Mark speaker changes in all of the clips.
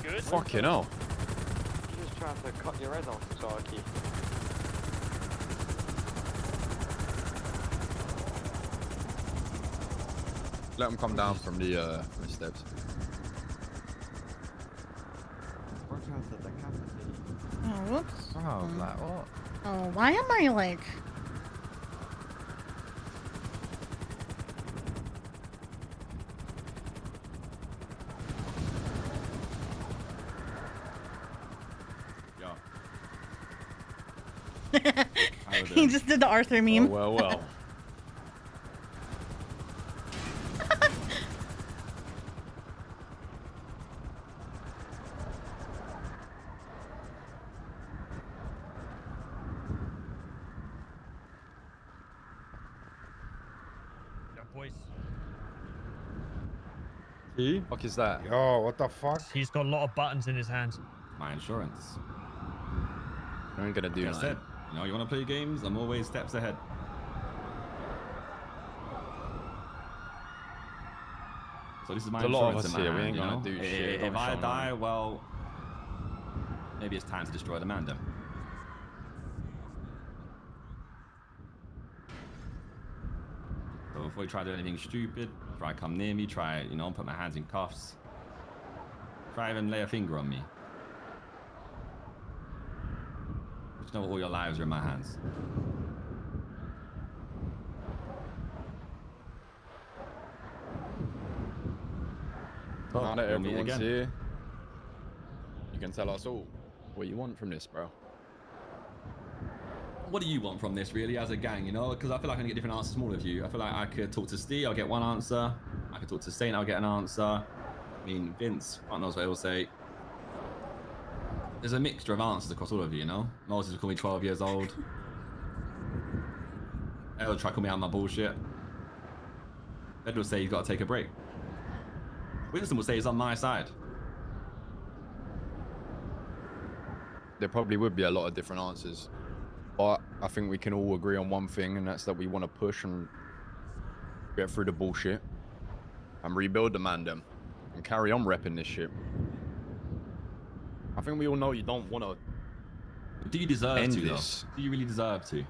Speaker 1: good?
Speaker 2: Fucking hell.
Speaker 3: You're just trying to cut your head off, Saki.
Speaker 2: Let him come down from the steps.
Speaker 3: Watch out for the cavity.
Speaker 4: Oh, whoops.
Speaker 5: Oh, like what?
Speaker 4: Oh, why am I like... He just did the Arthur meme.
Speaker 2: Oh, well, well.
Speaker 1: Boys.
Speaker 2: Who? Fuck is that?
Speaker 5: Yo, what the fuck?
Speaker 1: He's got a lot of buttons in his hands.
Speaker 6: My insurance.
Speaker 2: I ain't gonna do
Speaker 6: Like I said, you know, you want to play games? I'm always steps ahead. So this is my
Speaker 2: There's a lot of
Speaker 6: insurance
Speaker 2: us
Speaker 6: in my
Speaker 2: here. We
Speaker 6: hand,
Speaker 2: ain't
Speaker 6: you
Speaker 2: gonna
Speaker 6: know?
Speaker 2: do shit.
Speaker 6: If I die, well, maybe it's time to destroy the Mandem. So before you try to do anything stupid, try come near me, try, you know, put my hands in cuffs. Try even lay a finger on me. Just know all your lives are in my hands.
Speaker 2: Now that
Speaker 6: we'll meet
Speaker 2: everyone's
Speaker 6: again.
Speaker 2: here, you can tell us all what you want from this, bro.
Speaker 6: What do you want from this, really, as a gang, you know? Because I feel like I can get different answers from all of you. I feel like I could talk to Steve, I'll get one answer. I could talk to Saint, I'll get an answer. I mean, Vince, God knows what he'll say. There's a mixture of answers across all of you, you know? Moses will call me 12 years old. Ed will try to call me out on my bullshit. Ed will say he's got to take a break. Winston will say he's on my side.
Speaker 2: There probably would be a lot of different answers, but I think we can all agree on one thing, and that's that we want to push and get through the bullshit and rebuild the Mandem and carry on repping this shit. I think we all know you don't want to.
Speaker 6: Do you deserve
Speaker 2: end
Speaker 6: to,
Speaker 2: this.
Speaker 6: though? Do you really deserve to?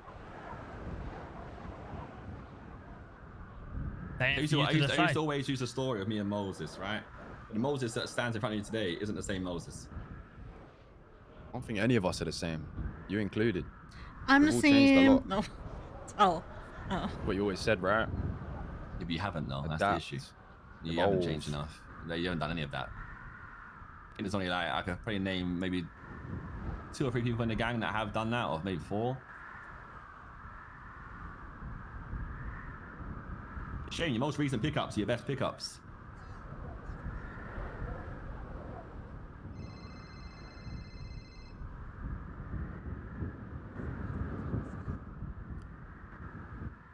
Speaker 6: I used to always use the story of me and Moses, right? But the Moses that stands in front of you today isn't the same Moses.
Speaker 2: I don't think any of us are the same, you included.
Speaker 4: I'm
Speaker 2: We've
Speaker 4: the
Speaker 2: all changed a
Speaker 4: same.
Speaker 2: lot.
Speaker 4: No. Oh. Oh.
Speaker 2: What you always said, right?
Speaker 6: If you haven't, though, that's
Speaker 2: Adapt,
Speaker 6: the issue. You haven't changed
Speaker 2: evolve.
Speaker 6: enough. You haven't done any of that. I think there's only like, I could probably name maybe 2 or 3 people in the gang that have done that, or maybe 4. Shane, your most recent pickups are your best pickups.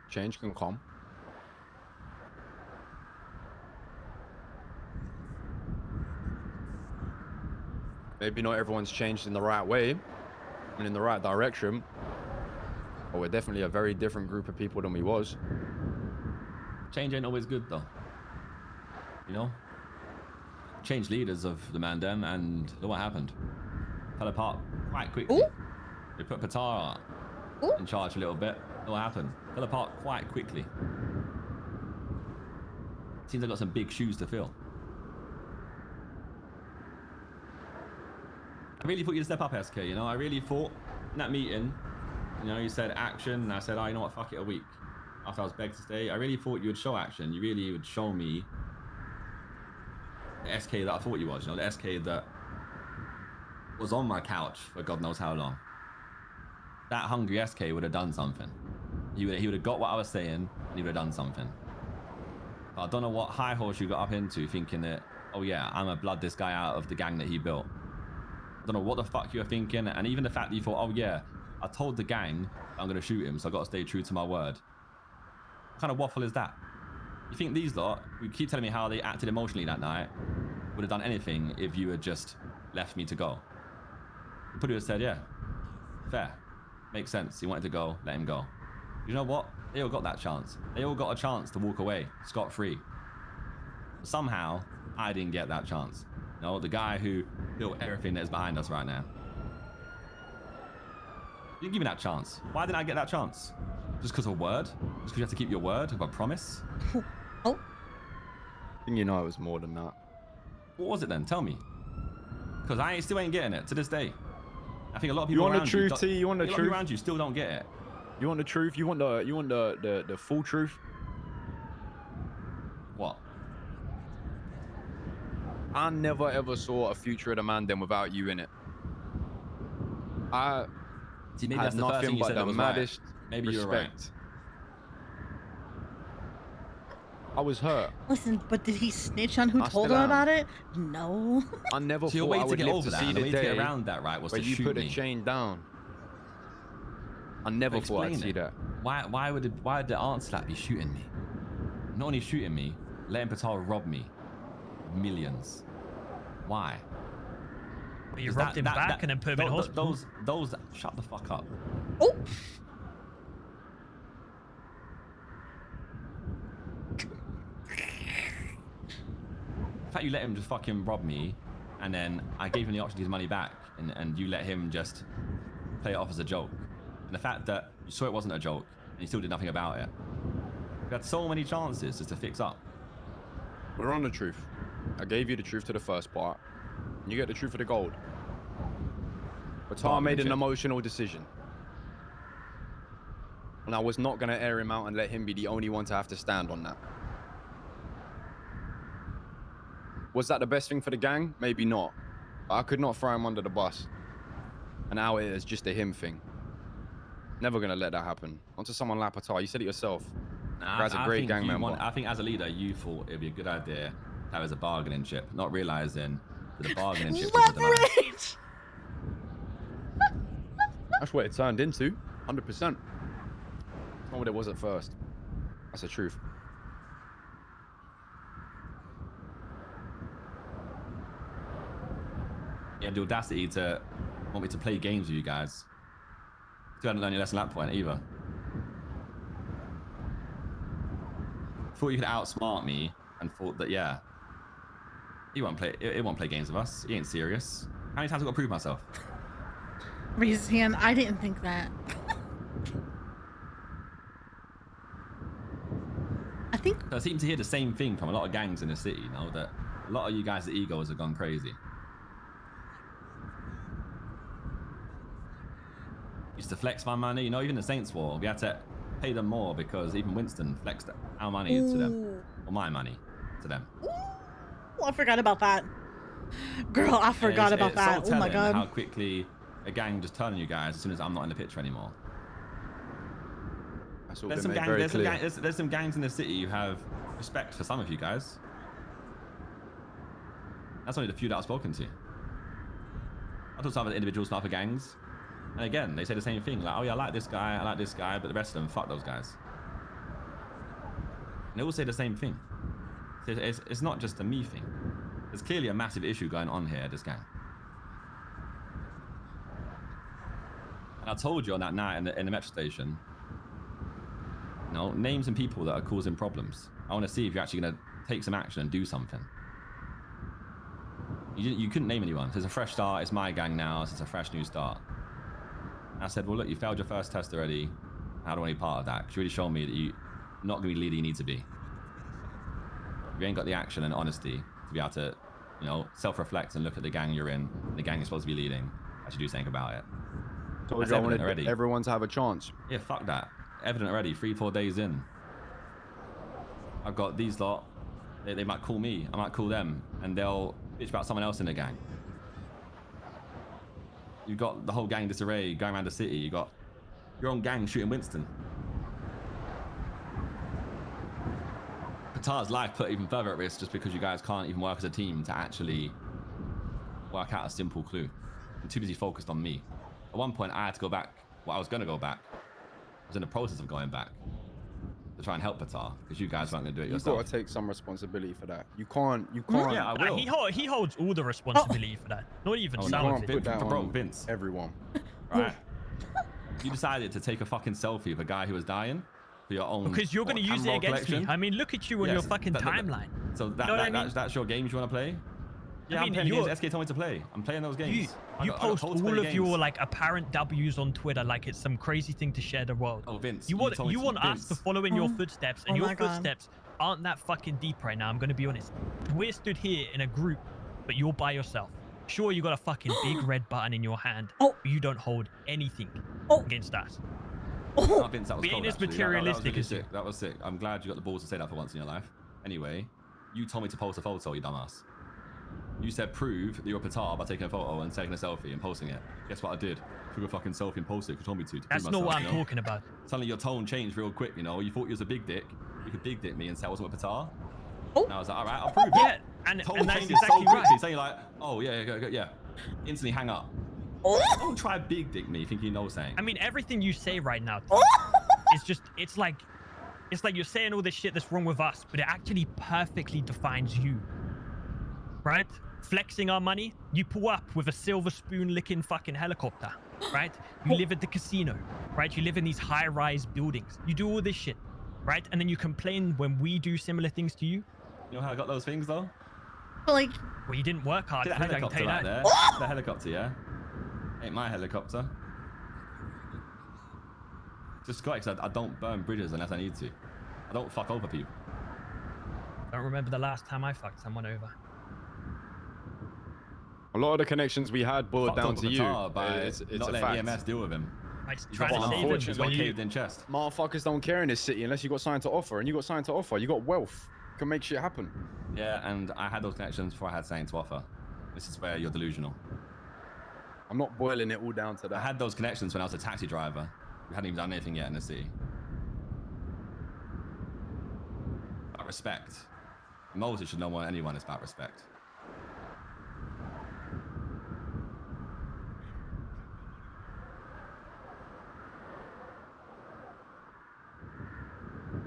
Speaker 2: Change can come. Maybe not everyone's changed in the right way and in the right direction, but we're definitely a very different group of people than we was.
Speaker 6: Change ain't always good, though. You know? Changed leaders of the Mandem, and look what happened. Fell apart quite quickly.
Speaker 4: Ooh.
Speaker 6: They put Patara in charge a little bit. Look what happened. Fell apart quite quickly. Seems they've got some big shoes to fill. I really thought you'd step up, SK, you know? I really thought in that meeting, you know, you said action, and I said, oh, you know what, fuck it, a week. After I was begged to stay, I really thought you would show action. You really would show me the SK that I thought you was, you know, the SK that was on my couch for God knows how long. That hungry SK would have done something. He would have got what I was saying, and he would have done something. But I don't know what high horse you got up into thinking that, oh yeah, I'm gonna blood this guy out of the gang that he built. I don't know what the fuck you were thinking, and even the fact that you thought, oh yeah, I told the gang I'm gonna shoot him, so I gotta stay true to my word. What kind of waffle is that? You think these lot, you keep telling me how they acted emotionally that night, would have done anything if you had just left me to go? You probably would have said, yeah, fair, makes sense. He wanted to go, let him go. You know what? They all got that chance. They all got a chance to walk away scot-free. Somehow, I didn't get that chance. No, the guy who built everything that is behind us right now. You didn't give me that chance. Why didn't I get that chance? Just because of a word? Just because you have to keep your word of a promise?
Speaker 4: Oh.
Speaker 2: I think you know it was more than that.
Speaker 6: What was it then? Tell me. Because I still ain't getting it to this day. I think a lot of
Speaker 2: You
Speaker 6: people
Speaker 2: want the
Speaker 6: around
Speaker 2: truth, T? You want the
Speaker 6: a lot of
Speaker 2: truth?
Speaker 6: people around you still don't get it.
Speaker 2: You want the truth? You want the full truth?
Speaker 6: What?
Speaker 2: I never ever saw a future of the Mandem without you in it. I
Speaker 6: See, maybe
Speaker 2: had
Speaker 6: that's the first thing
Speaker 2: nothing
Speaker 6: you
Speaker 2: but
Speaker 6: said
Speaker 2: the
Speaker 6: that was
Speaker 2: maddest
Speaker 6: right. Maybe you were right.
Speaker 2: respect. I was hurt.
Speaker 4: Listen, but did he snitch on who
Speaker 2: I
Speaker 4: told
Speaker 2: still
Speaker 4: him
Speaker 2: am.
Speaker 4: about it? No.
Speaker 2: I never
Speaker 6: So your
Speaker 2: thought
Speaker 6: way
Speaker 2: I
Speaker 6: to
Speaker 2: would
Speaker 6: get
Speaker 2: live
Speaker 6: over
Speaker 2: to
Speaker 6: that,
Speaker 2: see
Speaker 6: and the
Speaker 2: the
Speaker 6: way to
Speaker 2: day
Speaker 6: get around that, right, was
Speaker 2: where
Speaker 6: to
Speaker 2: you
Speaker 6: shoot
Speaker 2: put
Speaker 6: me.
Speaker 2: a chain down. I never thought I'd
Speaker 6: Explain
Speaker 2: see
Speaker 6: it.
Speaker 2: that.
Speaker 6: Why would the aunt slap be shooting me? Not only shooting me, letting Patel rob me. Millions. Why?
Speaker 1: But you
Speaker 6: 'Cause
Speaker 1: robbed him back and then put him in hospital.
Speaker 6: Those, shut the fuck up.
Speaker 4: Oh.
Speaker 6: The fact you let him just fucking rob me, and then I gave him the option to get his money back, and you let him just play it off as a joke. And the fact that you saw it wasn't a joke, and you still did nothing about it. We had so many chances just to fix up.
Speaker 2: We're on the truth. I gave you the truth to the first part. And you get the truth of the gold. But Tar made an emotional decision. And I was not going to air him out and let him be the only one to have to stand on that. Was that the best thing for the gang? Maybe not. But I could not throw him under the bus and out it as just a him thing. Never going to let that happen. Onto someone like Patar. You said it yourself.
Speaker 6: Nah,
Speaker 2: Guy's a great gang member.
Speaker 6: I think as a leader, you thought it'd be a good idea to have as a bargaining chip, not realizing that the bargaining chip was the demise.
Speaker 4: Leverage.
Speaker 2: That's what it turned into. 100%. It's not what it was at first. That's the truth.
Speaker 6: You have the audacity to want me to play games with you guys. Still hadn't learned your lesson at that point either. Thought you could outsmart me and thought that, yeah, he won't play games with us. He ain't serious. How many times have I got to prove myself?
Speaker 4: Raise his hand. I didn't think that. I think.
Speaker 6: So I seem to hear the same thing from a lot of gangs in the city, you know, that a lot of you guys' egos have gone crazy. Used to flex my money, you know, even the Saints War, we had to pay them more because even Winston flexed our money to them, or my money to them.
Speaker 4: Ooh, I forgot about that. Girl, I forgot about that.
Speaker 6: So
Speaker 4: oh my god.
Speaker 6: How quickly a gang just turn on you guys as soon as I'm not in the picture anymore.
Speaker 2: That's all
Speaker 6: There's
Speaker 2: been
Speaker 6: some,
Speaker 2: made very clear.
Speaker 6: there's some gangs in the city who have respect for some of you guys. That's only the few that I've spoken to. I talk to other individuals from other gangs, and again, they say the same thing, like, oh yeah, I like this guy, but the rest of them, fuck those guys. And they all say the same thing. It's not just a me thing. There's clearly a massive issue going on here at this gang. And I told you on that night in the metro station, you know, name some people that are causing problems. I want to see if you're actually going to take some action and do something. You couldn't name anyone. It's a fresh start. It's my gang now. It's a fresh new start. And I said, well, look, you failed your first test already. I don't want any part of that. Because you really shown me that you're not going to be the leader you need to be. You ain't got the action and honesty to be able to, you know, self-reflect and look at the gang you're in, the gang you're supposed to be leading, actually do something about it.
Speaker 2: Told you I wanted everyone to have a chance.
Speaker 6: Yeah, fuck that. Evident already, 3-4 days in. I've got these lot, they might call me, I might call them, and they'll bitch about someone else in the gang. You've got the whole gang disarray going around the city. You got your own gang shooting Winston. Patar's life put even further at risk just because you guys can't even work as a team to actually work out a simple clue. I'm too busy focused on me. At one point, I had to go back. Well, I was going to go back. I was in the process of going back to try and help Patar because you guys weren't going to do it yourself.
Speaker 2: You've got to take some responsibility for that. You can't.
Speaker 6: Yeah, I will.
Speaker 1: He holds all the responsibility for that. Not even some of it.
Speaker 2: Put that
Speaker 6: for
Speaker 2: on
Speaker 6: Vince.
Speaker 2: Everyone.
Speaker 6: Right? You decided to take a fucking selfie of a guy who was dying for your own.
Speaker 1: Because you're going to use it against me. I mean, look at you on your fucking timeline.
Speaker 6: So that's your games you want to play? Yeah,
Speaker 1: I mean,
Speaker 6: I'm playing games SK told me to play. I'm playing those games.
Speaker 1: You
Speaker 6: I got
Speaker 1: post
Speaker 6: told to play
Speaker 1: all
Speaker 6: the
Speaker 1: of
Speaker 6: games.
Speaker 1: your like apparent W's on Twitter like it's some crazy thing to share the world.
Speaker 6: Oh, Vince,
Speaker 1: You want
Speaker 6: told me to-
Speaker 1: us
Speaker 6: Vince.
Speaker 1: to follow in your footsteps, and
Speaker 4: Oh
Speaker 1: your
Speaker 4: my God.
Speaker 1: footsteps aren't that fucking deep right now. I'm gonna be honest. We're stood here in a group, but you're by yourself. Sure, you got a fucking big red button in your hand.
Speaker 4: Oh.
Speaker 1: But you don't hold anything
Speaker 4: Oh.
Speaker 1: against us.
Speaker 6: Oh, Vince, that was
Speaker 1: We
Speaker 6: cold,
Speaker 1: ain't as
Speaker 6: actually.
Speaker 1: materialistic
Speaker 6: that was
Speaker 1: as you.
Speaker 6: really sick. That was sick. I'm glad you got the balls to say that for once in your life. Anyway, you told me to post a photo, you dumbass. You said prove that you're a petard by taking a photo and taking a selfie and posting it. Guess what I did? Took a fucking selfie and posted it. You told me to prove
Speaker 1: That's
Speaker 6: myself,
Speaker 1: not what I'm
Speaker 6: you know?
Speaker 1: talking about.
Speaker 6: Suddenly your tone changed real quick, you know? You thought you was a big dick. You could big dick me and say I wasn't a petard.
Speaker 4: Oh.
Speaker 6: And I was like, all right, I'll prove it.
Speaker 1: Yeah, and
Speaker 6: Tone
Speaker 1: that's
Speaker 6: changes
Speaker 1: exactly
Speaker 6: so quickly,
Speaker 1: right.
Speaker 6: saying like, oh, yeah. Instantly hang up. Don't try big dick me thinking you know saying.
Speaker 1: I mean, everything you say right now it's like you're saying all this shit that's wrong with us, but it actually perfectly defines you. Right? Flexing our money, you pull up with a silver spoon licking fucking helicopter, right? You live at the casino, right? You live in these high-rise buildings. You do all this shit, right? And then you complain when we do similar things to you.
Speaker 6: You know how I got those things though?
Speaker 4: But like,
Speaker 1: Well, you didn't work hard.
Speaker 6: See that
Speaker 1: for it, I can tell
Speaker 6: helicopter
Speaker 1: you
Speaker 6: right
Speaker 1: that.
Speaker 6: there? That helicopter, yeah? Ain't my helicopter. Just got it because I don't burn bridges unless I need to. I don't fuck over people.
Speaker 1: Don't remember the last time I fucked someone over.
Speaker 2: A lot of the connections we had boiled
Speaker 6: Fucked
Speaker 2: down
Speaker 6: over
Speaker 2: to you.
Speaker 6: Qatar by
Speaker 2: It's
Speaker 6: not
Speaker 2: a
Speaker 6: letting
Speaker 2: fact.
Speaker 6: EMS deal with him.
Speaker 1: Like
Speaker 6: He's
Speaker 1: trying
Speaker 6: got
Speaker 1: to save him
Speaker 2: unfortunately
Speaker 1: when
Speaker 6: got
Speaker 1: you...
Speaker 6: caved in chest.
Speaker 2: Motherfuckers don't care in this city unless you got something to offer, and you got something to offer. You got wealth. You can make shit happen.
Speaker 6: Yeah, and I had those connections before I had something to offer. This is where you're delusional.
Speaker 2: I'm not boiling it all down to
Speaker 6: I
Speaker 2: that.
Speaker 6: had those connections when I was a taxi driver. We hadn't even done anything yet in the city. About respect. Moses should know more than anyone is about respect.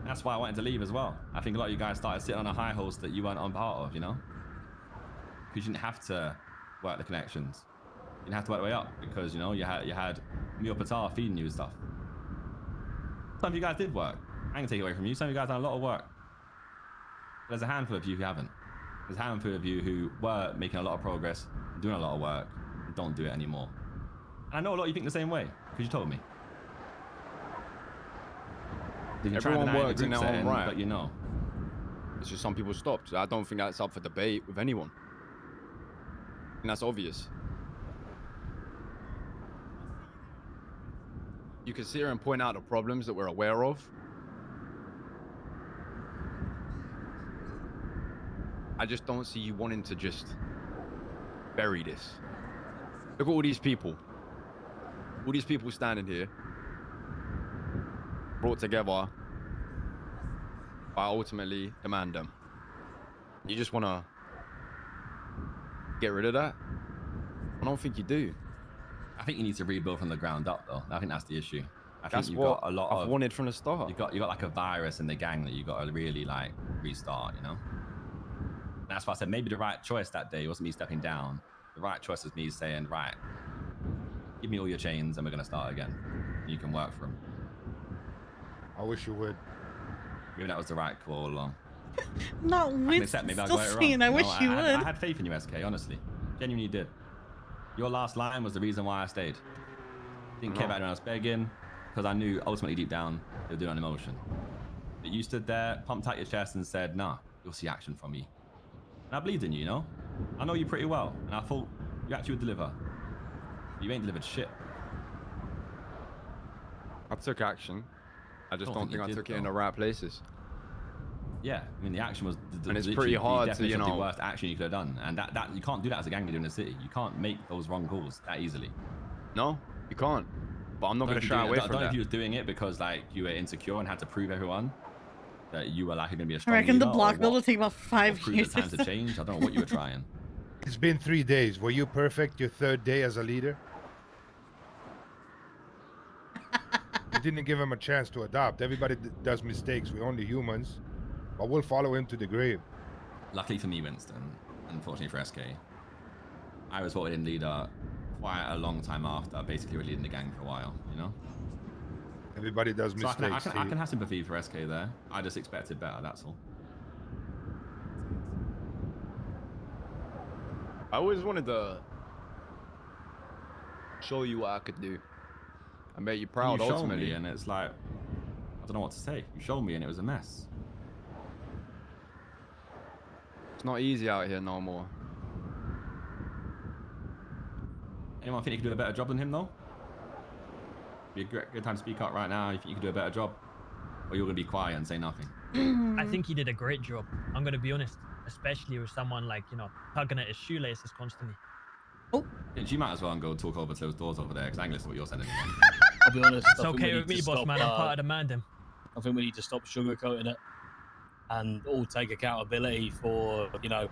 Speaker 6: That's why I wanted to leave as well. I think a lot of you guys started sitting on a high horse that you weren't on part of, you know? Because you didn't have to work the connections. You didn't have to work the way up because, you know, you had me or Patar feeding you and stuff. Some of you guys did work. I can take it away from you. Some of you guys done a lot of work. But there's a handful of you who haven't. There's a handful of you who were making a lot of progress, doing a lot of work, and don't do it anymore. And I know a lot of you think the same way because you told me. You can try and
Speaker 2: Everyone
Speaker 6: deny it in
Speaker 2: works
Speaker 6: the
Speaker 2: in
Speaker 6: group
Speaker 2: their own
Speaker 6: setting,
Speaker 2: right.
Speaker 6: but you know.
Speaker 2: It's just some people stopped. I don't think that's up for debate with anyone. And that's obvious. You can sit here and point out the problems that we're aware of. I just don't see you wanting to just bury this. Look at all these people. All these people standing here. Brought together by ultimately the Mandem. You just want to get rid of that? I don't think you do.
Speaker 6: I think you need to rebuild from the ground up, though. I think that's the issue. I
Speaker 2: That's
Speaker 6: think you've
Speaker 2: what
Speaker 6: got a lot
Speaker 2: I've
Speaker 6: of
Speaker 2: wanted from the start.
Speaker 6: you got like a virus in the gang that you got to really like restart, you know. And that's why I said maybe the right choice that day wasn't me stepping down. The right choice was me saying, right, give me all your chains and we're gonna start again. And you can work for them.
Speaker 5: I wish you would.
Speaker 6: Maybe that was the right call all along.
Speaker 4: not
Speaker 6: I can
Speaker 4: with
Speaker 6: accept maybe I
Speaker 4: still
Speaker 6: got it wrong.
Speaker 4: saying, I
Speaker 6: You
Speaker 4: wish
Speaker 6: know,
Speaker 4: you
Speaker 6: I
Speaker 4: would.
Speaker 6: had faith in you, SK, honestly. Genuinely did. Your last line was the reason why I stayed. Didn't care about anyone else begging, because I knew ultimately deep down they were doing it on emotion. But you stood there, pumped out your chest and said, nah, you'll see action from me. And I believed in you, you know? I know you pretty well, and I thought you actually would deliver. But you ain't delivered shit.
Speaker 2: I took action. I just
Speaker 6: Don't
Speaker 2: don't
Speaker 6: think
Speaker 2: think
Speaker 6: you
Speaker 2: I
Speaker 6: did,
Speaker 2: took it in
Speaker 6: though.
Speaker 2: the right places.
Speaker 6: Yeah, I mean the action was
Speaker 2: And it's
Speaker 6: literally
Speaker 2: pretty hard
Speaker 6: the
Speaker 2: to, you
Speaker 6: definition of
Speaker 2: know-
Speaker 6: the worst action you could have done, and that you can't do that as a gang leader in the city. You can't make those wrong calls that easily.
Speaker 2: No, you can't. But I'm not going to shy away from
Speaker 6: Don't know
Speaker 2: that.
Speaker 6: if you was doing it because like you were insecure and had to prove everyone that you were like going to be a
Speaker 4: I
Speaker 6: strong
Speaker 4: reckon the
Speaker 6: leader, or
Speaker 4: block build will
Speaker 6: what,
Speaker 4: take about
Speaker 6: or
Speaker 4: 5
Speaker 6: prove
Speaker 4: years.
Speaker 6: the time to change. I don't know what you were trying.
Speaker 5: It's been 3 days. Were you perfect your third day as a leader? You didn't give him a chance to adapt. Everybody does mistakes. We're only humans. But we'll follow him to the grave.
Speaker 6: Luckily for me, Winston, unfortunately for SK, I was voted in leader quite a long time after basically leading the gang for a while, you know?
Speaker 5: Everybody does
Speaker 6: So
Speaker 5: mistakes.
Speaker 6: I can have sympathy for SK there. I just expected better, that's all.
Speaker 2: always wanted to show you what I could do. I made you proud
Speaker 6: You showed
Speaker 2: ultimately.
Speaker 6: me, and it's like, I don't know what to say. You showed me, and it was a mess.
Speaker 2: It's not easy out here no more.
Speaker 6: Anyone think you could do a better job than him, though? Be a good time to speak up right now if you could do a better job. Or you're going to be quiet and say nothing.
Speaker 1: I think he did a great job. I'm going to be honest, especially with someone like, you know, tugging at his shoelaces constantly.
Speaker 4: Oh,
Speaker 6: You might as well go talk over closed doors over there, because I ain't listening to what you're sending me.
Speaker 7: I'll be honest.
Speaker 1: It's okay with me, boss man. I'm part of the Mandem.
Speaker 7: I think we need to stop sugarcoating it and all take accountability for, you know,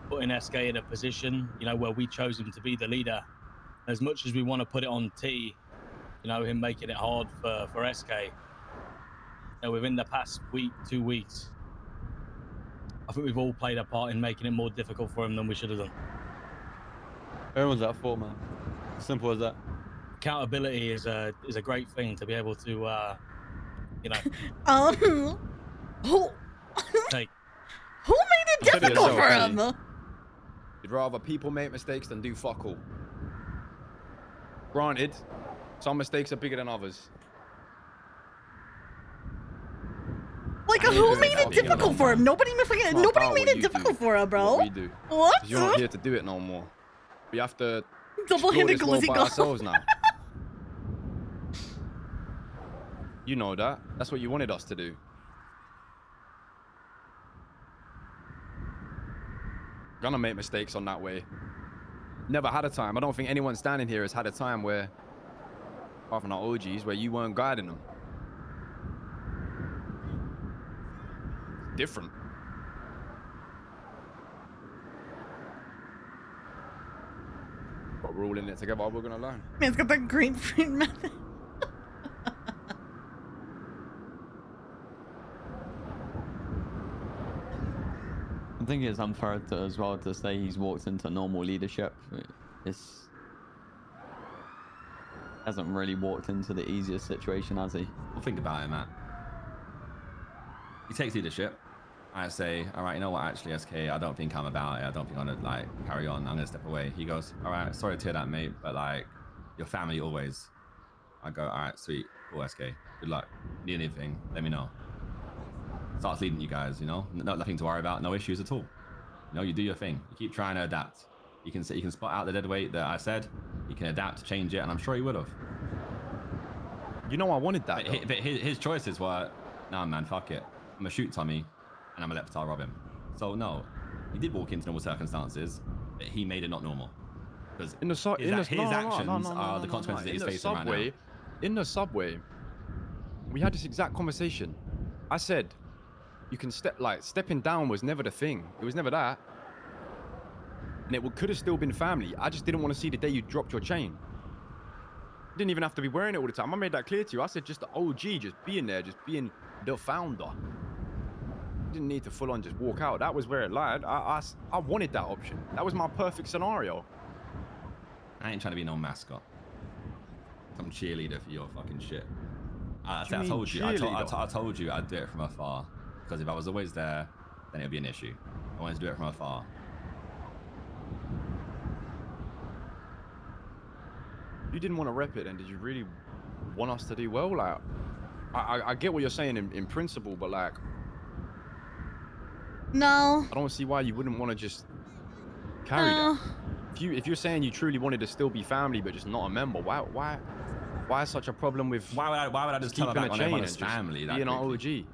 Speaker 7: putting SK in a position, you know, where we chose him to be the leader. As much as we want to put it on T, you know, him making it hard for SK, you know, within the past week, 2 weeks, I think we've all played a part in making it more difficult for him than we should have done.
Speaker 8: Everyone's that for, man. Simple as that.
Speaker 7: Accountability is a great thing to be able to, you know,
Speaker 4: who
Speaker 7: take.
Speaker 4: who made it
Speaker 2: Said it
Speaker 4: difficult for
Speaker 2: yourself,
Speaker 4: him?
Speaker 2: Eddie. You'd rather people make mistakes than do fuck all. Granted, some mistakes are bigger than others.
Speaker 4: Like,
Speaker 2: Yeah,
Speaker 4: who
Speaker 2: it's
Speaker 4: made it
Speaker 2: not being
Speaker 4: difficult for him? Nobody
Speaker 2: It's not
Speaker 4: nobody
Speaker 2: about
Speaker 4: made
Speaker 2: what
Speaker 4: it
Speaker 2: you
Speaker 4: difficult
Speaker 2: do,
Speaker 4: for him,
Speaker 2: What
Speaker 4: bro.
Speaker 2: we do.
Speaker 4: What?
Speaker 2: 'Cause you're not here to do it no more. We have to explore
Speaker 4: Double-handed
Speaker 2: this world by
Speaker 4: glizzy go.
Speaker 2: ourselves now. You know that. That's what you wanted us to do. Gonna make mistakes on that way. Never had a time. I don't think anyone standing here has had a time where, apart from our OGs, where you weren't guiding them. Different. But we're all in it together. We're gonna learn.
Speaker 4: Man's got that grapefruit method.
Speaker 8: I think it's unfair as well to say he's walked into normal leadership. It's hasn't really walked into the easiest situation, has he?
Speaker 6: Well, think about it, Matt. He takes leadership. I say, all right, you know what, actually, SK, I don't think I'm about it. I don't think I'm gonna, like, carry on. I'm gonna step away. He goes, all right, sorry to hear that, mate, but, like, your family always. I go, all right, sweet, cool, SK. Good luck. Need anything, let me know. Starts leading you guys, you know? Nothing to worry about, no issues at all. You know, you do your thing. You keep trying to adapt. You can spot out the dead weight that I said. You can adapt, change it, and I'm sure he would have.
Speaker 2: You know I wanted that.
Speaker 6: But his choices were, nah, man, fuck it. I'm gonna shoot Tommy, and I'm gonna let Patel rob him. So no, he did walk into normal circumstances, but he made it not normal. Because his actions are the consequences that he's facing right now.
Speaker 2: In the subway, we had this exact conversation. I said, you can stepping down was never the thing. It was never that. And it could have still been family. I just didn't want to see the day you dropped your chain. You didn't even have to be wearing it all the time. I made that clear to you. I said just the OG, just being there, just being the founder. You didn't need to full on just walk out. That was where it lied. I wanted that option. That was my perfect scenario.
Speaker 6: I ain't trying to be no mascot. Some cheerleader for your fucking shit. I told you I'd do it from afar. Because if I was always there, then it would be an issue. I wanted to do it from afar.
Speaker 2: You didn't want to rep it, and did you really want us to do well? Like, I get what you're saying in principle, but like,
Speaker 4: No.
Speaker 2: I don't see why you wouldn't want to just carry that. If you're saying you truly wanted to still be family, but just not a member, why such a problem with?
Speaker 6: Why would I just tell her
Speaker 2: keeping
Speaker 6: back
Speaker 2: a
Speaker 6: on
Speaker 2: chain
Speaker 6: everyone's
Speaker 2: and just
Speaker 6: family?
Speaker 2: being an OG.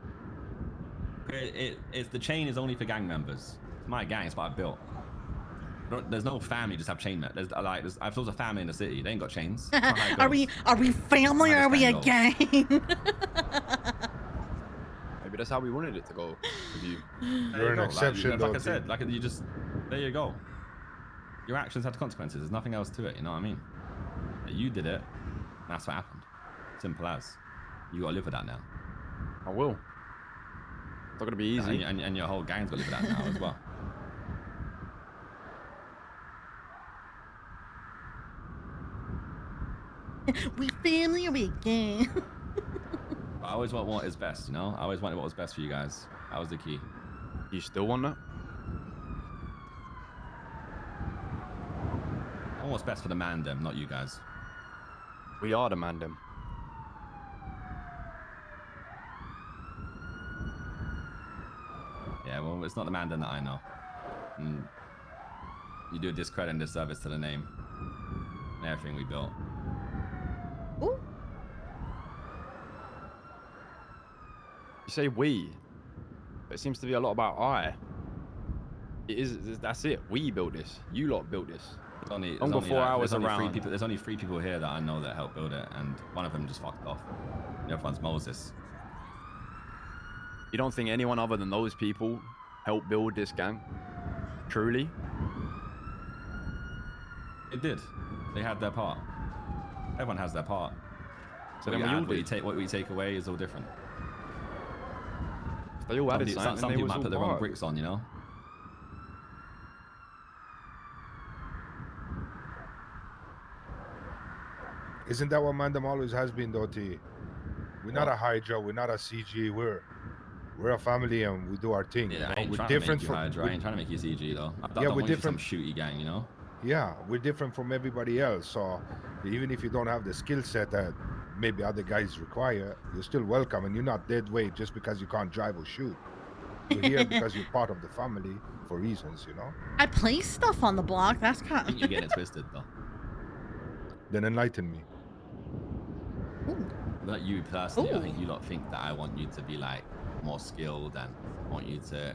Speaker 6: It's the chain is only for gang members. It's my gang. It's what I built. There's no family just have chain. I've told a family in the city. They ain't got chains.
Speaker 4: Are we family or are we a gang?
Speaker 2: Maybe that's how we wanted it to go with you.
Speaker 5: You're an exception,
Speaker 6: like I said, you just there you go. Your actions had consequences. There's nothing else to it. You know what I mean? You did it. And that's what happened. Simple as. You gotta live with that now.
Speaker 2: I will. It's not gonna be easy.
Speaker 6: And your whole gang's gotta live with that now as well.
Speaker 4: We family or we gang?
Speaker 6: I always want what is best, you know? I always wanted what was best for you guys. That was the key.
Speaker 2: You still want that?
Speaker 6: want what's best for the Mandem, not you guys.
Speaker 2: We are the Mandem.
Speaker 6: Yeah, well, it's not the Mandem that I know. And you do a discredit and disservice to the name and everything we built.
Speaker 4: Ooh.
Speaker 2: You say we, but it seems to be a lot about I. It is. That's it. We built this. You lot built this.
Speaker 6: There's only,
Speaker 2: Long before I was
Speaker 6: there's only
Speaker 2: around.
Speaker 6: there's only 3 people here that I know that helped build it, and one of them just fucked off. The other one's Moses.
Speaker 2: You don't think anyone other than those people helped build this gang? Truly?
Speaker 6: It did. They had their part. Everyone has their part.
Speaker 2: So
Speaker 6: what
Speaker 2: then
Speaker 6: you
Speaker 2: we all
Speaker 6: add, what you
Speaker 2: did.
Speaker 6: take, what we take away is all different.
Speaker 2: They all added
Speaker 6: Some
Speaker 2: something. and they
Speaker 6: people
Speaker 2: was
Speaker 6: might
Speaker 2: all
Speaker 6: put the wrong
Speaker 2: part.
Speaker 6: bricks on, you know.
Speaker 5: Isn't that what Mandem always has been, though, T? We're not a Hydra, we're not a CG, we're a family and we do our thing.
Speaker 6: Yeah,
Speaker 5: you know?
Speaker 6: I ain't
Speaker 5: We're
Speaker 6: trying
Speaker 5: different
Speaker 6: to make you Hydra. I ain't trying to make you CG though. I
Speaker 5: Yeah,
Speaker 6: don't
Speaker 5: we're
Speaker 6: want you some
Speaker 5: different.
Speaker 6: shooty gang, you know.
Speaker 5: Yeah, we're different from everybody else. So even if you don't have the skill set that maybe other guys require, you're still welcome, and you're not dead weight just because you can't drive or shoot. You're here because you're part of the family for reasons, you know.
Speaker 4: I place stuff on the block. That's
Speaker 6: I
Speaker 4: kind
Speaker 6: think you're getting it twisted though.
Speaker 5: Then enlighten me.
Speaker 6: Not you personally. I
Speaker 4: Ooh.
Speaker 6: think you lot think that I want you to be like more skilled and want you to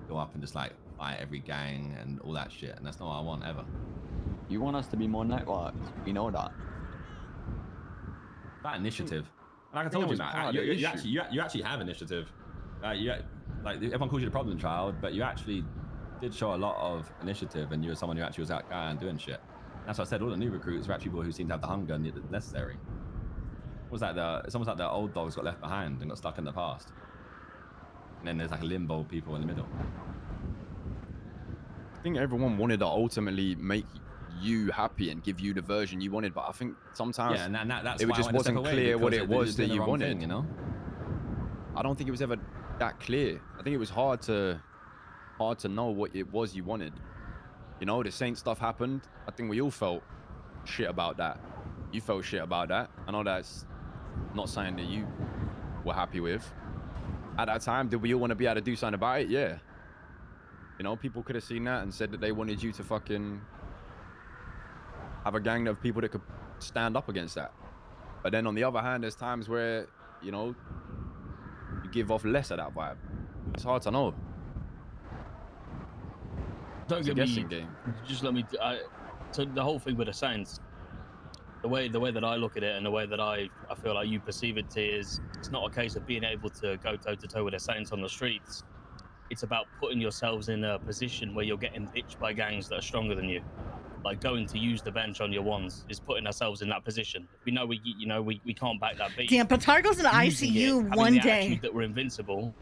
Speaker 6: go up and just like fight every gang and all that shit, and that's not what I want ever.
Speaker 8: You want us to be more networked. We know that.
Speaker 6: That initiative. And like I
Speaker 2: think
Speaker 6: told
Speaker 2: that
Speaker 6: you,
Speaker 2: was
Speaker 6: Matt,
Speaker 2: part of
Speaker 6: you,
Speaker 2: the
Speaker 6: you
Speaker 2: issue.
Speaker 6: actually have initiative. Like everyone calls you the problem child, but you actually did show a lot of initiative, and you were someone who actually was out guy and doing shit. That's what I said. All the new recruits are actually people who seem to have the hunger and the necessary. It's almost like the old dogs got left behind and got stuck in the past. And then there's like limbo people in the middle.
Speaker 2: I think everyone wanted to ultimately make you happy and give you the version you wanted, but I think sometimes
Speaker 6: Yeah, and that's
Speaker 2: it
Speaker 6: why I
Speaker 2: just
Speaker 6: went to step
Speaker 2: wasn't
Speaker 6: away,
Speaker 2: clear what
Speaker 6: because
Speaker 2: it
Speaker 6: they're
Speaker 2: was
Speaker 6: doing
Speaker 2: that
Speaker 6: the
Speaker 2: you
Speaker 6: wrong
Speaker 2: wanted.
Speaker 6: thing, you know?
Speaker 2: I don't think it was ever that clear. I think it was hard to know what it was you wanted. You know, the Saint stuff happened. I think we all felt shit about that. You felt shit about that. I know that's not something that you were happy with. At that time, did we all want to be able to do something about it? Yeah. You know, people could have seen that and said that they wanted you to fucking have a gang of people that could stand up against that. But then on the other hand, there's times where, you know, you give off less of that vibe. It's hard to know.
Speaker 7: Don't
Speaker 2: It's a
Speaker 7: get me.
Speaker 2: guessing game.
Speaker 7: Just let me. So the whole thing with the Saints, the way that I look at it and the way that I feel like you perceive it is, it's not a case of being able to go toe to toe with the Saints on the streets. It's about putting yourselves in a position where you're getting bitched by gangs that are stronger than you. Like going to use the bench on your ones is putting ourselves in that position. We know we can't back that beat.
Speaker 4: Damn, Patargo's in
Speaker 7: Using it,
Speaker 4: ICU
Speaker 7: having
Speaker 4: one
Speaker 7: the
Speaker 4: day.
Speaker 7: attitude that we're invincible,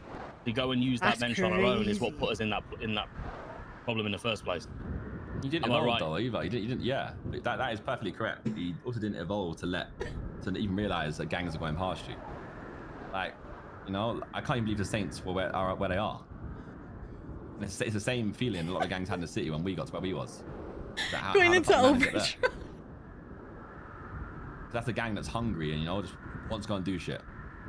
Speaker 7: to go and use
Speaker 4: That's
Speaker 7: that bench on our own is what
Speaker 4: crazy.
Speaker 7: put us in that problem in the first place.
Speaker 6: You didn't
Speaker 7: Am I
Speaker 6: evolve
Speaker 7: right?
Speaker 6: though either. You didn't. Yeah, that is perfectly correct. He also didn't evolve to even realize that gangs are going past you. Like, you know, I can't even believe the Saints were where they are. And it's the same feeling a lot of gangs had in the city when we got to where we was.
Speaker 4: Going into overdrive.
Speaker 6: Because that's a gang that's hungry and, you know, just wants to go and do shit.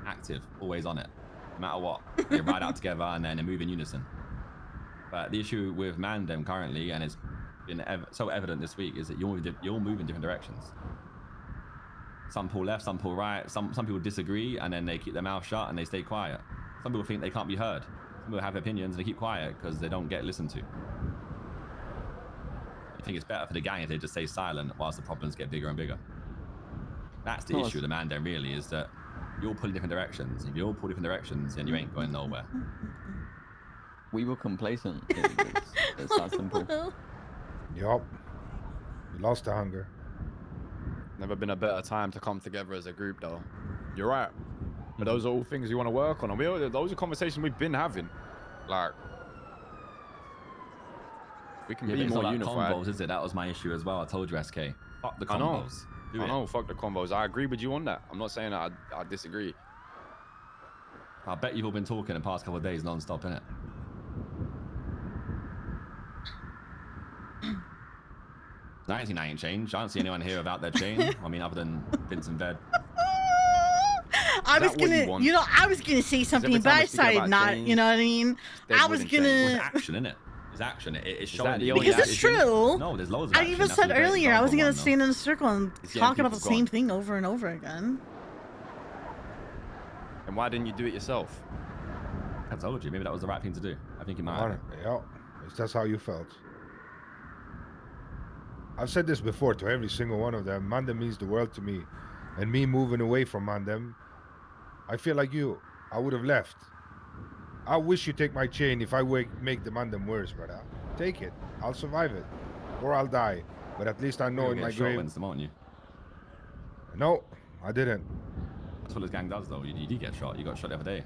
Speaker 6: Active, always on it, no matter what. They ride out together and then they move in unison. But the issue with Mandem currently, and it's been so evident this week, is that you all move in different directions. Some pull left, some pull right. Some people disagree and then they keep their mouth shut and they stay quiet. Some people think they can't be heard. Some people have opinions and they keep quiet because they don't get listened to. I think it's better for the gang if they just stay silent whilst the problems get bigger and bigger. That's the issue with the Mandem, really, is that you all pull in different directions. If you all pull different directions, then you ain't going nowhere.
Speaker 8: We were complacent. It's that simple.
Speaker 5: Yup. We lost the hunger.
Speaker 2: Never been a better time to come together as a group, though. You're right. But those are all things you want to work on. And those are conversations we've been having. Like, we can be
Speaker 6: it's
Speaker 2: more
Speaker 6: not like
Speaker 2: unified.
Speaker 6: combos, is it? That was my issue as well. I told you, SK. Fuck the
Speaker 2: I know.
Speaker 6: combos. Do
Speaker 2: I
Speaker 6: it.
Speaker 2: know, fuck the combos. I agree with you on that. I'm not saying that I disagree.
Speaker 6: I bet you've all been talking the past couple of days non-stop, innit?
Speaker 2: I
Speaker 6: 19 ain't changed. I don't see anyone here without their chain. I mean, other than Vince and Ved.
Speaker 4: I was
Speaker 2: that what you
Speaker 4: gonna,
Speaker 2: want?
Speaker 4: you know, I was gonna say something,
Speaker 2: every
Speaker 4: but
Speaker 2: time
Speaker 4: I
Speaker 2: we speak about
Speaker 4: decided not.
Speaker 2: change,
Speaker 4: You know what I mean?
Speaker 2: there's
Speaker 4: I was
Speaker 2: wooden chains.
Speaker 6: It's
Speaker 4: gonna.
Speaker 6: action, isn't it? It's action. It's
Speaker 2: that
Speaker 6: showing
Speaker 2: the
Speaker 6: you.
Speaker 2: only
Speaker 4: Because it's
Speaker 2: action?
Speaker 4: true.
Speaker 6: No, there's loads of
Speaker 4: I
Speaker 6: action.
Speaker 4: even
Speaker 6: That's
Speaker 4: said
Speaker 6: the great
Speaker 4: earlier I was
Speaker 6: example
Speaker 4: gonna
Speaker 6: one, though.
Speaker 4: stand in a circle and
Speaker 2: It's getting
Speaker 4: talk about the
Speaker 2: people
Speaker 4: same
Speaker 2: gone.
Speaker 4: thing over and over again.
Speaker 2: And why didn't you do it yourself?
Speaker 6: I told you, maybe that was the right thing to do. I think it might.
Speaker 5: Alright, yeah, if that's how you felt. I've said this before to every single one of them. Mandem means the world to me. And me moving away from Mandem, I feel like you. I would have left. I wish you take my chain if I make the Mandem worse, brother. Take it. I'll survive it. Or I'll die. But at least I know
Speaker 6: You'll
Speaker 5: in
Speaker 6: get
Speaker 5: my
Speaker 6: shot,
Speaker 5: grave.
Speaker 6: Winston, won't you?
Speaker 5: No, I didn't.
Speaker 6: That's what this gang does, though. You did get shot. You got shot the other day.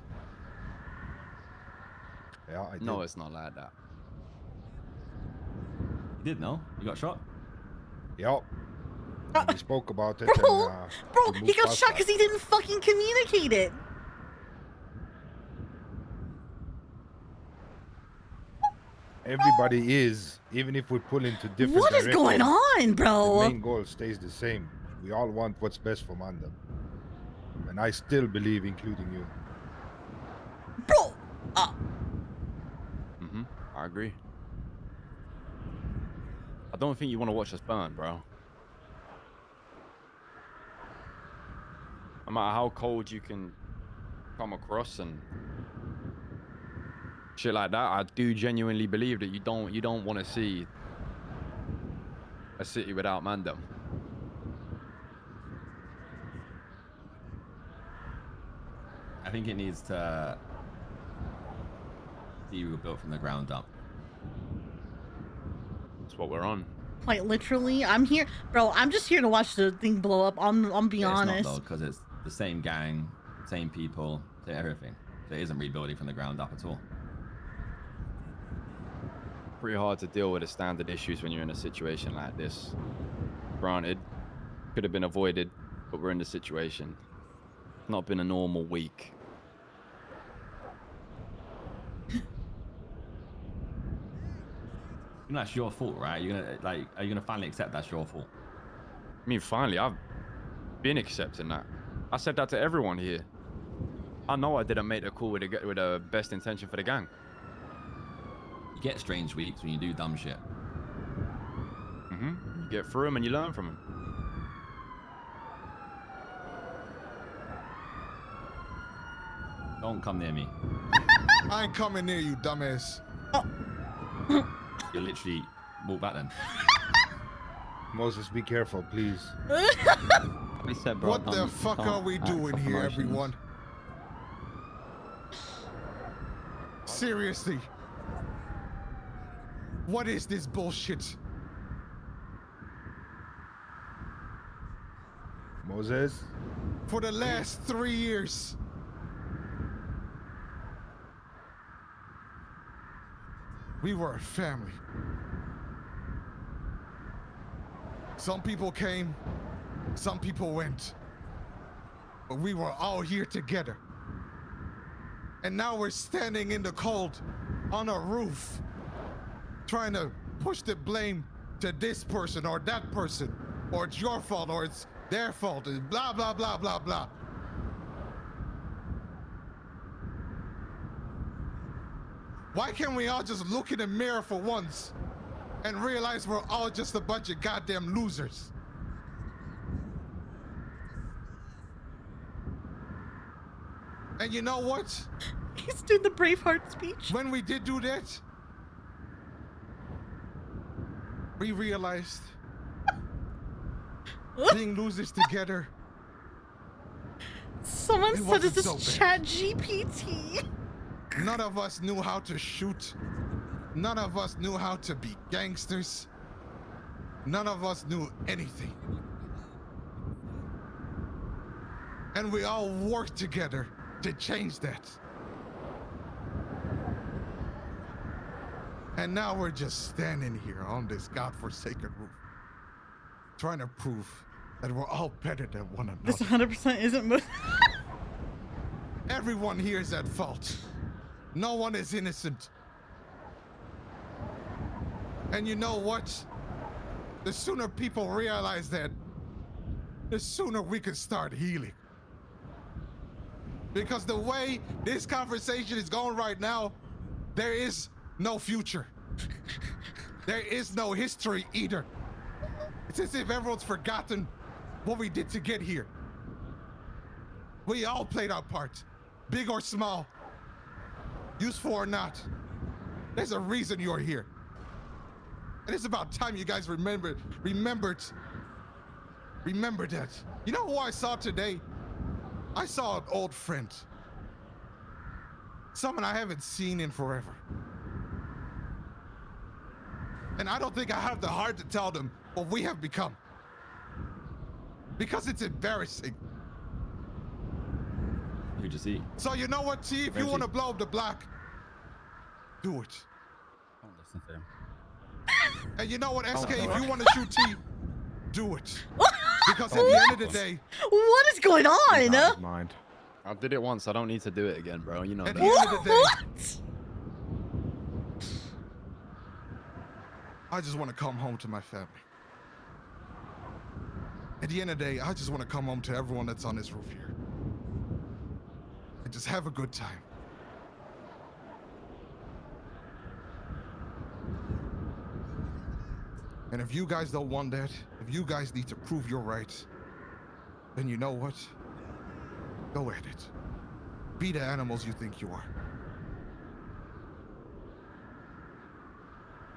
Speaker 5: Yeah, I did.
Speaker 2: No, it's not like that.
Speaker 6: You did, no? You got shot?
Speaker 5: Yep. We spoke about it.
Speaker 4: Bro,
Speaker 5: and,
Speaker 4: bro,
Speaker 5: we
Speaker 4: he
Speaker 5: moved
Speaker 4: got
Speaker 5: past
Speaker 4: shot
Speaker 5: that.
Speaker 4: because he didn't fucking communicate it.
Speaker 5: Everybody is, even if we pull into different
Speaker 4: What is
Speaker 5: directions,
Speaker 4: going on,
Speaker 5: the
Speaker 4: bro?
Speaker 5: main goal stays the same. We all want what's best for Mandem. And I still believe, including you.
Speaker 4: Bro,
Speaker 2: I agree. I don't think you want to watch us burn, bro. No matter how cold you can come across and shit like that, I do genuinely believe that you don't want to see a city without Mandem.
Speaker 6: I think it needs to be rebuilt from the ground up.
Speaker 2: That's what we're on.
Speaker 4: quite literally, I'm here, bro. I'm just here to watch the thing blow up. I'm being honest.
Speaker 6: It's not, though, because it's the same gang, same people, same everything. So it isn't rebuilding from the ground up at all.
Speaker 2: Pretty hard to deal with the standard issues when you're in a situation like this. Granted, could have been avoided, but we're in the situation. It's not been a normal week.
Speaker 6: You know, that's your fault, right? You're gonna are you gonna finally accept that's your fault?
Speaker 2: I mean, finally, I've been accepting that. I said that to everyone here. I know I didn't make the call with the best intention for the gang.
Speaker 6: You get strange weeks when you do dumb shit.
Speaker 2: You get through them and you learn from them.
Speaker 6: Don't come near me.
Speaker 9: I ain't coming near you, dumbass.
Speaker 6: You literally walk back then.
Speaker 5: Moses, be careful, please.
Speaker 8: We said, bro,
Speaker 9: What the
Speaker 8: don't-
Speaker 9: fuck
Speaker 8: don't
Speaker 9: are we
Speaker 8: act
Speaker 9: doing
Speaker 8: off
Speaker 9: here,
Speaker 8: emotions.
Speaker 9: everyone? Seriously. What is this bullshit?
Speaker 5: Moses?
Speaker 9: For the last 3 years, we were a family. Some people came, some people went, but we were all here together. And now we're standing in the cold on a roof, trying to push the blame to this person or that person, or it's your fault or it's their fault, and blah, blah, blah, blah, blah. Why can't we all just look in the mirror for once and realize we're all just a bunch of goddamn losers? And you know what?
Speaker 4: He's doing the Braveheart speech.
Speaker 9: When we did do that, we realized being losers together.
Speaker 4: Someone
Speaker 9: It
Speaker 4: said
Speaker 9: wasn't
Speaker 4: this
Speaker 9: so
Speaker 4: is
Speaker 9: bad.
Speaker 4: Chat GPT.
Speaker 9: None of us knew how to shoot. None of us knew how to be gangsters. None of us knew anything. And we all worked together to change that. And now we're just standing here on this godforsaken roof, trying to prove that we're all better than one another.
Speaker 4: This 100% isn't Moses.
Speaker 9: Everyone here is at fault. No one is innocent. And you know what? the sooner people realize that, the sooner we can start healing. Because the way this conversation is going right now, there is no future. There is no history either. It's as if everyone's forgotten what we did to get here. We all played our part, big or small, useful or not. There's a reason you're here. And it's about time you guys remembered that. You know who I saw today? I saw an old friend. Someone I haven't seen in forever. And I don't think I have the heart to tell them what we have become. Because it's embarrassing.
Speaker 6: Who'd you see?
Speaker 9: So you know what, T? If you want to blow up the block, do it.
Speaker 10: Don't listen to him.
Speaker 9: And you know what, SK? If you want to shoot T, do it. Because at the end of the day,
Speaker 4: What is going on?
Speaker 2: Mind. I did it once. I don't need to do it again, bro. You know
Speaker 9: at
Speaker 2: that.
Speaker 9: the end of the day,
Speaker 4: What?
Speaker 9: I just want to come home to my family. At the end of the day, I just want to come home to everyone that's on this roof here. And just have a good time. And if you guys don't want that, if you guys need to prove you're right, then you know what? Go at it. Be the animals you think you are.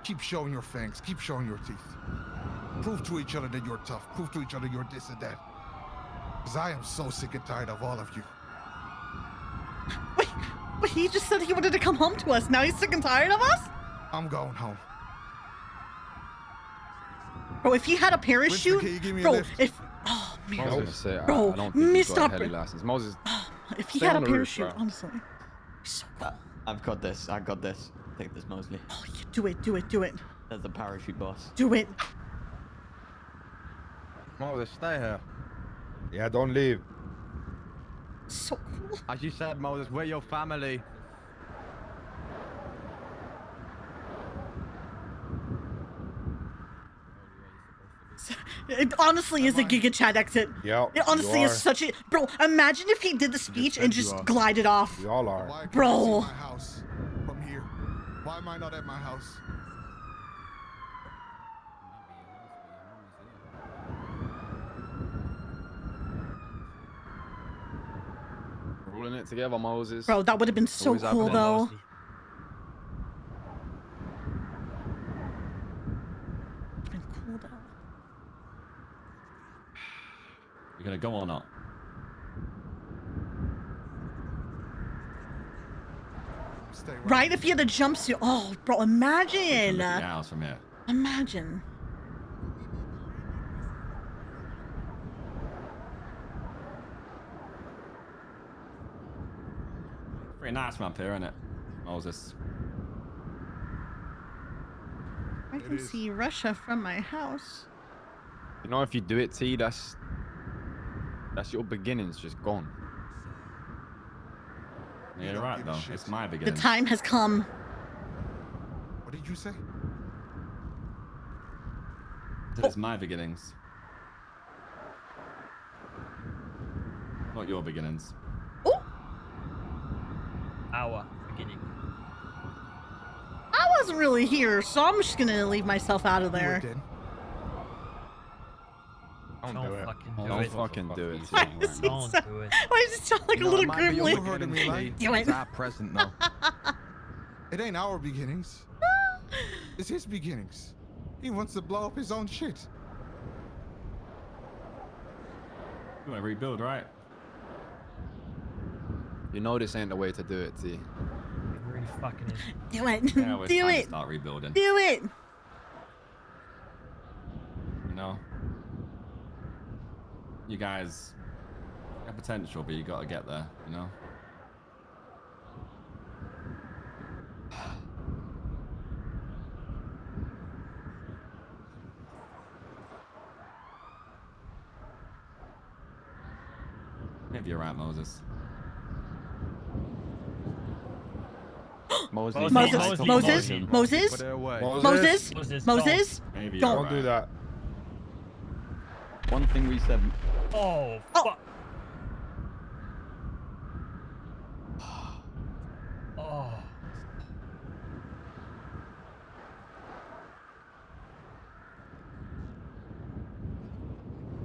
Speaker 9: Keep showing your fangs, keep showing your teeth. Prove to each other that you're tough. Prove to each other you're this and that. Because I am so sick and tired of all of you.
Speaker 4: Wait, he just said he wanted to come home to us. Now he's sick and tired of us?
Speaker 9: I'm going home.
Speaker 4: Bro, if he had a parachute,
Speaker 9: can you give me a
Speaker 4: bro,
Speaker 9: lift?
Speaker 4: if oh
Speaker 2: I was
Speaker 4: man,
Speaker 2: gonna say,
Speaker 4: Bro,
Speaker 2: I don't think he's got a
Speaker 4: stop
Speaker 2: heli
Speaker 4: it.
Speaker 2: license. Moses,
Speaker 4: if he
Speaker 2: stay
Speaker 4: had a
Speaker 2: on the roof,
Speaker 4: parachute,
Speaker 2: bro.
Speaker 4: honestly, he's so cool.
Speaker 8: I've got this. I got this. Take this, Mosley.
Speaker 4: Oh, yeah, do it,
Speaker 8: There's the parachute boss.
Speaker 4: do it.
Speaker 10: Moses, stay here.
Speaker 5: Yeah, don't leave.
Speaker 4: So cool.
Speaker 10: As you said, Moses, we're your family.
Speaker 4: It honestly is a Giga Chat exit.
Speaker 5: Yeah,
Speaker 4: It honestly
Speaker 5: you
Speaker 4: is
Speaker 5: are.
Speaker 4: such a bro. Imagine if he did the speech and
Speaker 10: said you
Speaker 4: just
Speaker 10: are.
Speaker 4: glided off.
Speaker 5: We all are.
Speaker 9: Why can't
Speaker 4: Bro.
Speaker 9: I see my house from here? Why am I not at my house?
Speaker 2: Rolling it together, Moses.
Speaker 4: Bro, that would have been so
Speaker 2: Always
Speaker 4: cool
Speaker 2: happening.
Speaker 4: though.
Speaker 1: Mostly.
Speaker 4: Been cool though.
Speaker 6: You gonna go or not?
Speaker 9: Stay
Speaker 4: Right? If he had a jumpsuit. Oh, bro, imagine.
Speaker 6: Look at your house from here.
Speaker 4: Imagine.
Speaker 6: Pretty nice from up here, isn't it, Moses?
Speaker 4: I can
Speaker 9: is.
Speaker 4: see Russia from my house.
Speaker 2: You know, if you do it, T, that's your beginnings just gone.
Speaker 6: Yeah, you're
Speaker 9: don't
Speaker 6: right
Speaker 9: give a
Speaker 6: though.
Speaker 9: shit.
Speaker 6: It's my
Speaker 4: The
Speaker 6: beginning.
Speaker 4: time has come.
Speaker 9: What did you say?
Speaker 6: It's my beginnings. Not your beginnings.
Speaker 4: Oh,
Speaker 1: Our beginning.
Speaker 4: I wasn't really here, so I'm just gonna leave myself out of
Speaker 9: You were
Speaker 4: there.
Speaker 9: dead.
Speaker 1: Don't
Speaker 5: do it.
Speaker 1: fucking do
Speaker 2: Don't
Speaker 1: it.
Speaker 2: fucking do it, T.
Speaker 4: Why does he
Speaker 1: Don't
Speaker 4: sound-
Speaker 1: do it.
Speaker 4: Why does it sound like a little
Speaker 10: it might be your
Speaker 4: gremlin?
Speaker 9: You heard me, right?
Speaker 4: Do it.
Speaker 10: It's our present, though.
Speaker 9: It ain't our beginnings. It's his beginnings. He wants to blow up his own shit.
Speaker 6: You want to rebuild, right?
Speaker 2: You know this ain't the way to do it, T.
Speaker 1: It really fucking is.
Speaker 4: Do it.
Speaker 6: Yeah, well, it's
Speaker 4: Do
Speaker 6: time to
Speaker 4: it.
Speaker 6: start rebuilding.
Speaker 4: Do it.
Speaker 6: You know, you guys have potential, but you got to get there. You know. Maybe you're right, Moses.
Speaker 8: Mosley.
Speaker 1: Moses,
Speaker 4: Moses,
Speaker 1: Moses,
Speaker 4: Moses,
Speaker 1: Moses.
Speaker 4: Moses,
Speaker 10: Put it away.
Speaker 4: Moses,
Speaker 1: Moses,
Speaker 4: Moses.
Speaker 6: Maybe you're
Speaker 4: Don't
Speaker 6: right.
Speaker 5: do that.
Speaker 8: One thing we said.
Speaker 1: Oh,
Speaker 4: Oh.
Speaker 1: fuck. Oh.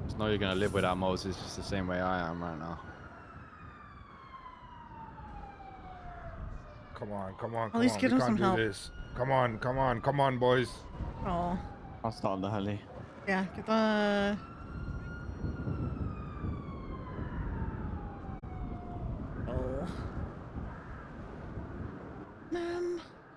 Speaker 2: Just know you're gonna live without Moses just the same way I am right now.
Speaker 5: Come on, come on,
Speaker 4: At
Speaker 5: come
Speaker 4: least
Speaker 5: on.
Speaker 4: get
Speaker 5: We
Speaker 4: him
Speaker 5: can't
Speaker 4: some
Speaker 5: do
Speaker 4: help.
Speaker 5: this. Come on, come on, come on, boys.
Speaker 4: Oh.
Speaker 8: I'll start the heli.
Speaker 4: Yeah, get the... Oh.